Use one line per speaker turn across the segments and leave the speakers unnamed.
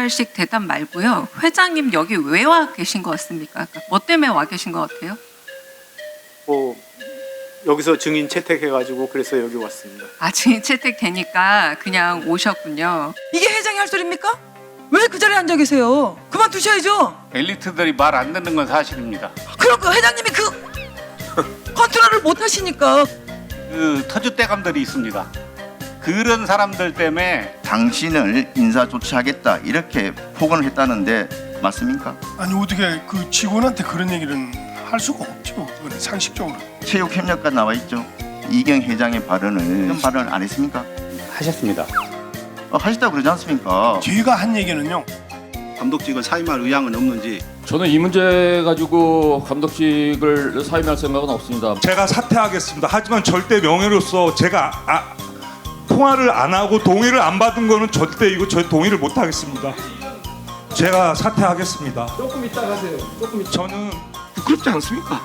일괄식 대답 말고요. 회장님 여기 왜 와 계신 것 같습니까? 그러니까 뭐 때문에 와 계신 것 같아요?
뭐 여기서 증인 채택해가지고 그래서 여기 왔습니다.
아, 증인 채택되니까 그냥 오셨군요.
이게 회장이 할 소리입니까? 왜 그 자리에 앉아 계세요? 그만두셔야죠.
엘리트들이 말 안 듣는 건 사실입니다.
그럼 그 회장님이 컨트롤을 못 하시니까.
그 터줏대감들이 있습니다. 그런 사람들 때문에
당신을 인사 조치하겠다 이렇게 폭언을 했다는데 맞습니까?
아니 어떻게 그 직원한테 그런 얘기는 할 수가 없죠. 그건 상식적으로.
체육협력과 나와 있죠. 이경 회장의 발언을 이런 발언을 안 했습니까?
하셨습니다.
하셨다고 그러지 않습니까?
제가 한 얘기는요.
감독직을 사임할 의향은 없는지.
저는 이 문제 가지고 감독직을 사임할 생각은 없습니다.
제가 사퇴하겠습니다. 하지만 절대 명예로서 제가 통화를 안 하고 동의를 안 받은 거는 절대 저 동의를 못 하겠습니다. 제가 사퇴하겠습니다.
조금 이따 가세요. 조금 이따.
저는
부끄럽지 않습니까?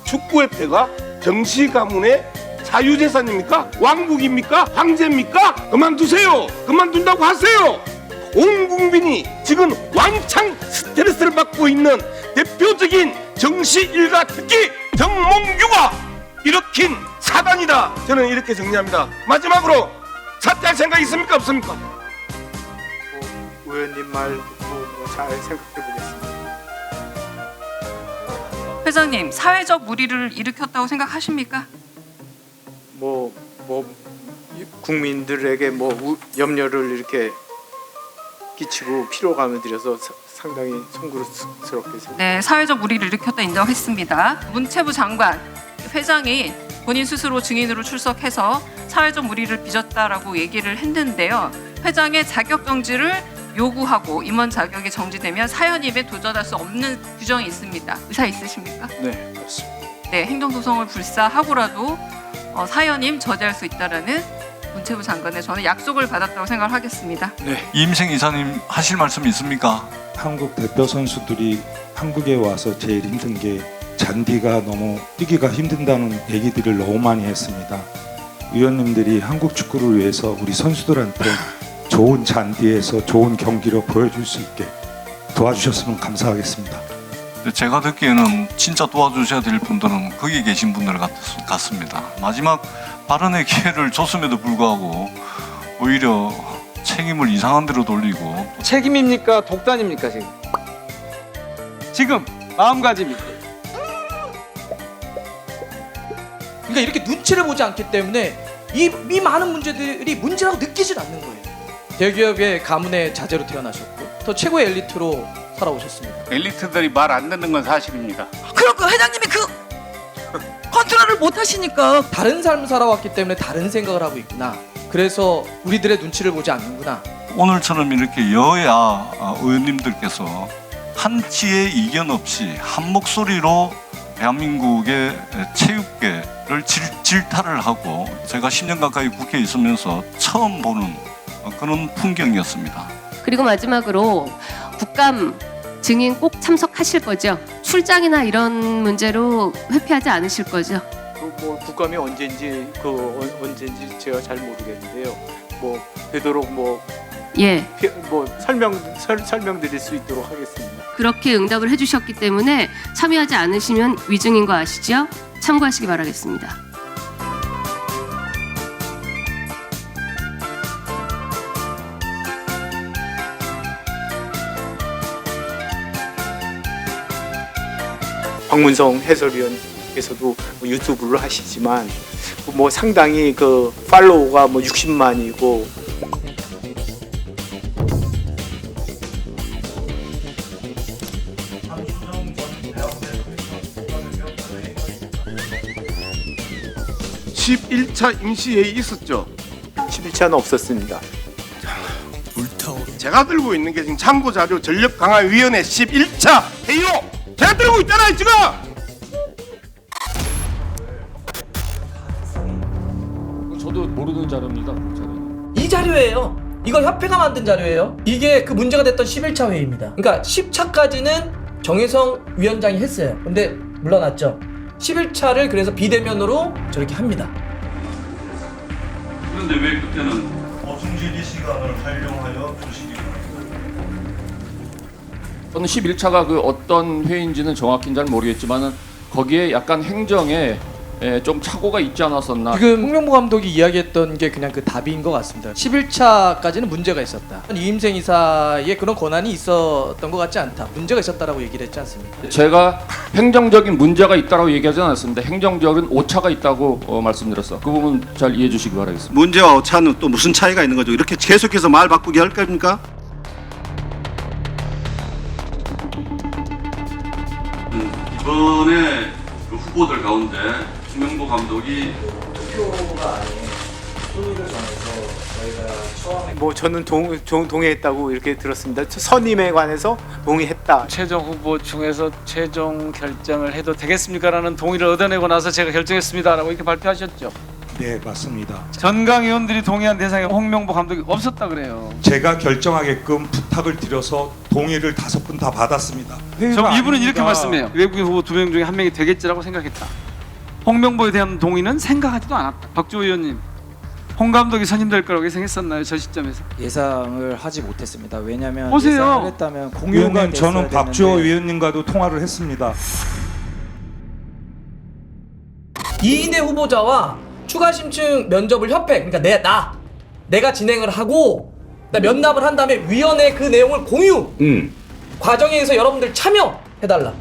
축구협회가 정시 가문의 사유재산입니까? 왕국입니까? 황제입니까? 그만두세요. 그만둔다고 하세요. 온 국민이 지금 왕창 스트레스를 받고 있는 대표적인 정시 일가 특히 정몽규가 일으킨 사단이다. 저는 이렇게 정리합니다. 마지막으로 사퇴할 생각 있습니까? 없습니까?
의원님 말 듣고 잘 생각해보겠습니다.
회장님, 사회적 물의를 일으켰다고 생각하십니까?
국민들에게 염려를 이렇게 끼치고 피로감을 들여서 상당히 송구스럽게 생각합니다.
네, 사회적 물의를 일으켰다 인정했습니다. 문체부 장관, 회장이 본인 스스로 증인으로 출석해서 사회적 물의를 빚었다라고 얘기를 했는데요. 회장의 자격 정지를 요구하고 임원 자격이 정지되면 사연임에 도전할 수 없는 규정이 있습니다. 의사 있으십니까?
네, 그렇습니다.
네, 행정소송을 불사하고라도 사연임 저지할 수 있다라는 문체부 장관의 저는 약속을 받았다고 생각을 하겠습니다.
네, 이임생 이사님 하실 말씀 있습니까?
한국 대표 선수들이 한국에 와서 제일 힘든 게 잔디가 너무 뛰기가 힘든다는 얘기들을 너무 많이 했습니다. 위원님들이 한국 축구를 위해서 우리 선수들한테 좋은 잔디에서 좋은 경기로 보여줄 수 있게 도와주셨으면 감사하겠습니다.
제가 듣기에는 진짜 도와주셔야 될 분들은 거기 계신 분들 같습니다. 마지막 발언의 기회를 줬음에도 불구하고 오히려 책임을 이상한 데로 돌리고.
책임입니까? 독단입니까 지금? 지금 마음가짐이.
그러니까 이렇게 눈치를 보지 않기 때문에 이 많은 문제들이 문제라고 느끼질 않는 거예요. 대기업의 가문의 자제로 태어나셨고 더 최고의 엘리트로 살아오셨습니다.
엘리트들이 말 안 듣는 건 사실입니다.
그럼 그 회장님이 컨트롤을 못 하시니까. 다른 삶을 살아왔기 때문에 다른 생각을 하고 있구나. 그래서 우리들의 눈치를 보지 않는구나.
오늘처럼 이렇게 여야 의원님들께서 한치의 이견 없이 한 목소리로 대한민국의 체육계를 질타를 하고 제가 10년 가까이 국회에 있으면서 처음 보는 그런 풍경이었습니다.
그리고 마지막으로 국감 증인 꼭 참석하실 거죠? 출장이나 이런 문제로 회피하지 않으실 거죠?
국감이 언제인지 제가 잘 모르겠는데요. 되도록
예.
설명드릴 수 있도록 하겠습니다.
그렇게 응답을 해주셨기 때문에 참여하지 않으시면 위증인 거 아시죠? 참고하시기 바라겠습니다.
황문성 해설위원께서도 유튜브를 하시지만 상당히 팔로우가 60만이고
(11차) 임시회의 있었죠?
11차는 없었습니다.
제가 들고 있는 게 지금 참고자료 전력강화위원회 11차 회의로 제가 들고 있잖아요 지금.
저도 모르는 자료입니다.
이 자료예요. 이거 협회가 만든 자료예요. 이게 그 문제가 됐던 11차 회의입니다. 그러니까 10차까지는 정혜성 위원장이 했어요. 근데 물러났죠. 11차를 그래서 비대면으로 저렇게 합니다.
그런데 왜 그때는
어중지리 시간을 활용하여 주시기 바랍니다.
저는 11차가 그 어떤 회의인지는 정확히는 잘 모르겠지만은 거기에 약간 행정에 좀 착오가 있지 않았었나.
지금 홍명보 감독이 이야기했던 게 그냥 그 답인 것 같습니다. 11차까지는 문제가 있었다. 이임생 이사의 그런 권한이 있었던 것 같지 않다. 문제가 있었다라고 얘기를 했지 않습니까?
제가 행정적인 문제가 있다고 얘기하지 않았습니다. 행정적인 오차가 있다고 말씀드렸어. 그 부분 잘 이해해 주시기 바라겠습니다.
문제와 오차는 또 무슨 차이가 있는 거죠? 이렇게 계속해서 말 바꾸게 할 겁니까?
이번에 그 후보들 가운데 홍명보 감독이
투표가 아닌 순위를 정해서 저희가 처음에
뭐 저는 동의했다고 이렇게 들었습니다. 선임에 관해서 동의했다.
최종 후보 중에서 최종 결정을 해도 되겠습니까라는 동의를 얻어내고 나서 제가 결정했습니다라고 이렇게 발표하셨죠.
네, 맞습니다.
전강 의원들이 동의한 대상에 홍명보 감독이 없었다 그래요.
제가 결정하게끔 부탁을 드려서 동의를 5분 다 받았습니다.
저 이분은 이렇게 말씀해요. 외국인 후보 2명 중에 1명이 되겠지라고 생각했다. 홍명보에 대한 동의는 생각하지도 않았다. 박주호 의원님, 홍 감독이 선임될 거라고 예상했었나요? 저 시점에서?
예상을 하지 못했습니다. 왜냐하면
보세요.
예상을 했다면 공유가
위원님,
됐어야
저는 박주호
되는데
위원님과도 통화를 했습니다.
이인의 후보자와 추가 심층 면접을 협회, 그러니까 내가 진행을 하고 면납을 한 다음에 위원회 그 내용을 공유 과정에 의해서 여러분들 참여해달라.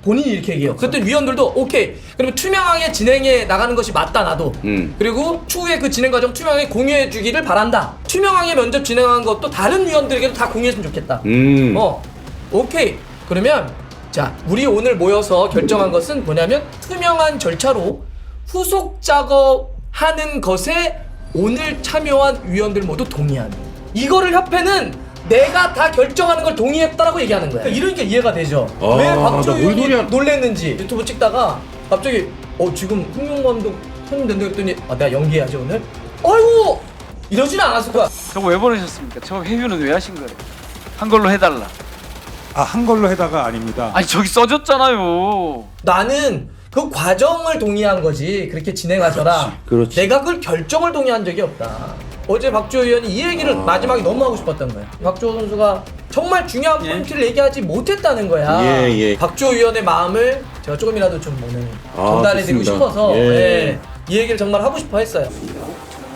본인이 이렇게 얘기해요. 그랬더니 위원들도 오케이. 그러면 투명하게 진행해 나가는 것이 맞다 나도. 그리고 추후에 그 진행 과정 투명하게 공유해 주기를 바란다. 투명하게 면접 진행한 것도 다른 위원들에게도 다 공유했으면 좋겠다. 오케이. 그러면 자, 우리 오늘 모여서 결정한 것은 뭐냐면 투명한 절차로 후속 작업하는 것에 오늘 참여한 위원들 모두 동의하는. 이거를 협회는 내가 다 결정하는 걸 동의했다라고 얘기하는 거야. 그러니까 이러니까 이해가 되죠. 왜 박주호 의원이 놀랬는지 유튜브 찍다가 갑자기 지금 홍명보 감독 선임된다 했더니 내가 연기해야지 오늘? 아이고 이러지는 않았을 거야.
저거 왜 보내셨습니까? 저 회유는 왜 하신 거예요? 한걸로 해달라.
한걸로 해다가 아닙니다.
아니 저기 써줬잖아요.
나는 그 과정을 동의한 거지. 그렇게 진행하셔라.
그렇지.
내가 그걸 결정을 동의한 적이 없다. 어제 박주호 의원이 이 얘기를 마지막에 너무 하고 싶었던 거야. 박주호 선수가 정말 중요한 포인트를 얘기하지 못했다는 거야. 박주호 의원의 마음을 제가 조금이라도 좀 오늘 전달해드리고 싶어서 이 얘기를 정말 하고 싶어 했어요.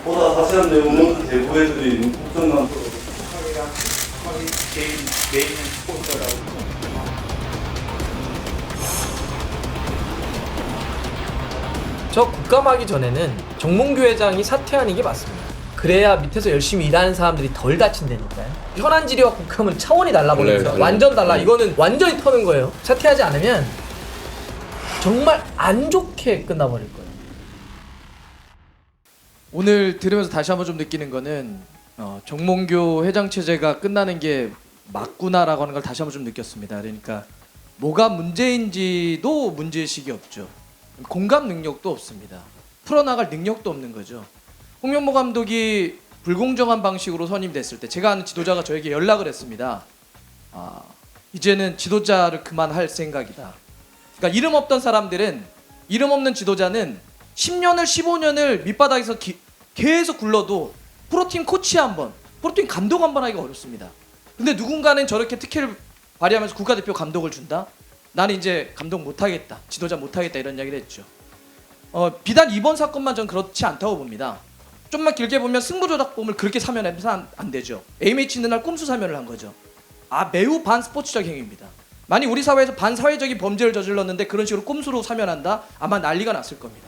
보다 자세한 내용은 대구해드린 국정감
저 국감하기 전에는 정몽규 회장이 사퇴하는 게 맞습니다. 그래야 밑에서 열심히 일하는 사람들이 덜 다친다니까요. 현안 질의와 국감은 차원이 달라버리니까 완전 달라. 이거는 완전히 터는 거예요. 사퇴하지 않으면 정말 안 좋게 끝나버릴 거예요. 오늘 들으면서 다시 한번 좀 느끼는 거는 정몽규 회장 체제가 끝나는 게 맞구나라고 하는 걸 다시 한번 좀 느꼈습니다. 그러니까 뭐가 문제인지도 문제의식이 없죠. 공감 능력도 없습니다. 풀어나갈 능력도 없는 거죠. 홍명보 감독이 불공정한 방식으로 선임됐을 때 제가 아는 지도자가 저에게 연락을 했습니다. 이제는 지도자를 그만할 생각이다. 그러니까 이름 없던 사람들은, 이름 없는 지도자는 10년을 15년을 밑바닥에서 계속 굴러도 프로팀 코치 한번, 프로팀 감독 한번 하기가 어렵습니다. 근데 누군가는 저렇게 특혜를 발휘하면서 국가대표 감독을 준다? 나는 이제 감독 못하겠다, 지도자 못하겠다 이런 이야기를 했죠. 비단 이번 사건만 전 그렇지 않다고 봅니다. 좀만 길게 보면 승부조작범을 그렇게 사면해서 안 되죠. AMH 있는 날 꼼수 사면을 한 거죠. 매우 반스포츠적 행위입니다. 만약 우리 사회에서 반사회적인 범죄를 저질렀는데 그런 식으로 꼼수로 사면한다? 아마 난리가 났을 겁니다.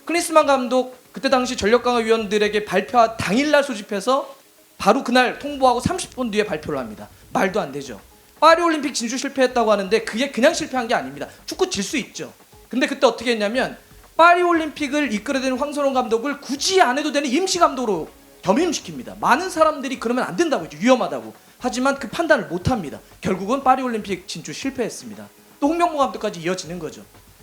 클린스만 감독 그때 당시 전력강화위원들에게 발표 당일날 소집해서 바로 그날 통보하고 30분 뒤에 발표를 합니다. 말도 안 되죠. 파리올림픽 진출 실패했다고 하는데 그게 그냥 실패한 게 아닙니다. 축구 질 수 있죠. 근데 그때 어떻게 했냐면 파리올림픽을 이끌어야 되는 황선홍 감독을 굳이 안 해도 되는 임시감독으로 겸임시킵니다. 많은 사람들이 그러면 안 된다고 했죠. 위험하다고. 하지만 그 판단을 못합니다. 결국은 파리올림픽 진출 실패했습니다. 또 홍명보 감독까지 이어지는 거죠.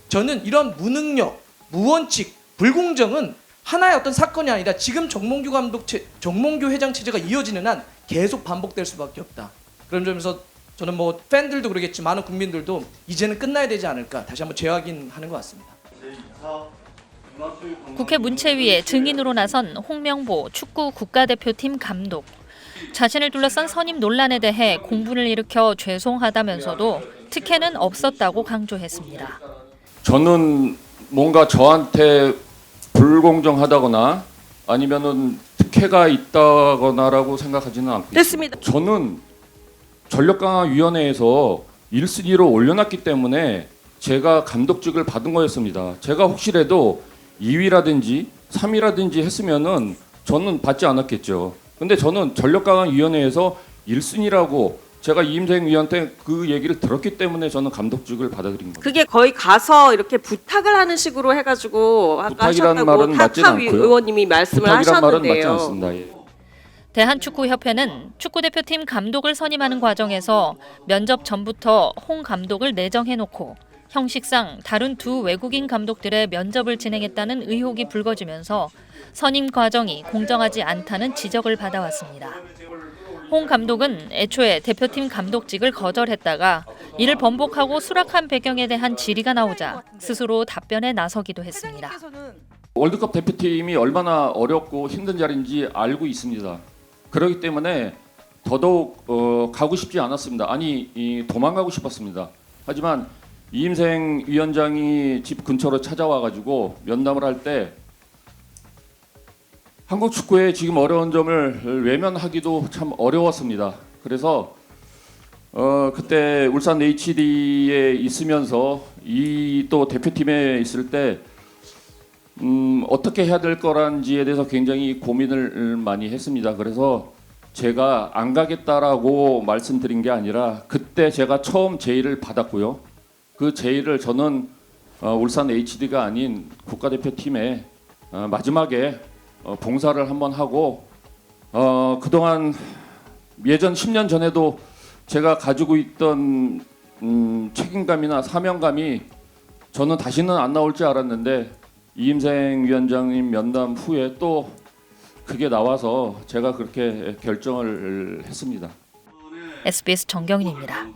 저는 이런 무능력, 무원칙, 불공정은 하나의 어떤 사건이 아니라 지금 정몽규 회장 체제가 이어지는 한 계속 반복될 수밖에 없다. 그런 점에서 저는 뭐 팬들도 그러겠지 많은 국민들도 이제는 끝나야 되지 않을까 다시 한번 재확인하는 것 같습니다.
국회 문체위에 증인으로 나선 홍명보 축구 국가대표팀 감독. 자신을 둘러싼 선임 논란에 대해 공분을 일으켜 죄송하다면서도 특혜는 없었다고 강조했습니다.
저는 뭔가 저한테 불공정하다거나 아니면은 특혜가 있다거나라고 생각하지는 않고
됐습니다.
저는 전력강화위원회에서 1순위로 올려놨기 때문에 제가 감독직을 받은 거였습니다. 제가 혹시라도 2위라든지 3위라든지 했으면은 저는 받지 않았겠죠. 근데 저는 전력강화위원회에서 1순위라고 제가 이임생 위원한테 그 얘기를 들었기 때문에 저는 감독직을 받아들인 겁니다.
그게 거의 가서 이렇게 부탁을 하는 식으로 해가지고 아까
부탁이란
하셨다고
말은 맞진
타타
않고요.
의원님이 말씀을
부탁이란 말은 맞지
하셨는데요.
않습니다. 예.
대한축구협회는 축구대표팀 감독을 선임하는 과정에서 면접 전부터 홍 감독을 내정해놓고 형식상 다른 두 외국인 감독들의 면접을 진행했다는 의혹이 불거지면서 선임 과정이 공정하지 않다는 지적을 받아왔습니다. 홍 감독은 애초에 대표팀 감독직을 거절했다가 이를 번복하고 수락한 배경에 대한 질의가 나오자 스스로 답변에 나서기도 했습니다.
월드컵 대표팀이 얼마나 어렵고 힘든 자리인지 알고 있습니다. 그렇기 때문에 더더욱 가고 싶지 않았습니다. 아니 도망가고 싶었습니다. 하지만 이임생 위원장이 집 근처로 찾아와가지고 면담을 할 때 한국 축구의 지금 어려운 점을 외면하기도 참 어려웠습니다. 그래서 그때 울산 HD에 있으면서 이 또 대표팀에 있을 때 어떻게 해야 될 거란지에 대해서 굉장히 고민을 많이 했습니다. 그래서 제가 안 가겠다라고 말씀드린 게 아니라 그때 제가 처음 제의를 받았고요. 그 제의를 저는 울산 HD가 아닌 국가대표팀에 마지막에 봉사를 한번 하고 그동안 예전 10년 전에도 제가 가지고 있던 책임감이나 사명감이 저는 다시는 안 나올 줄 알았는데 이임생 위원장님 면담 후에 또 그게 나와서 제가 그렇게 결정을 했습니다.
SBS 정경인입니다.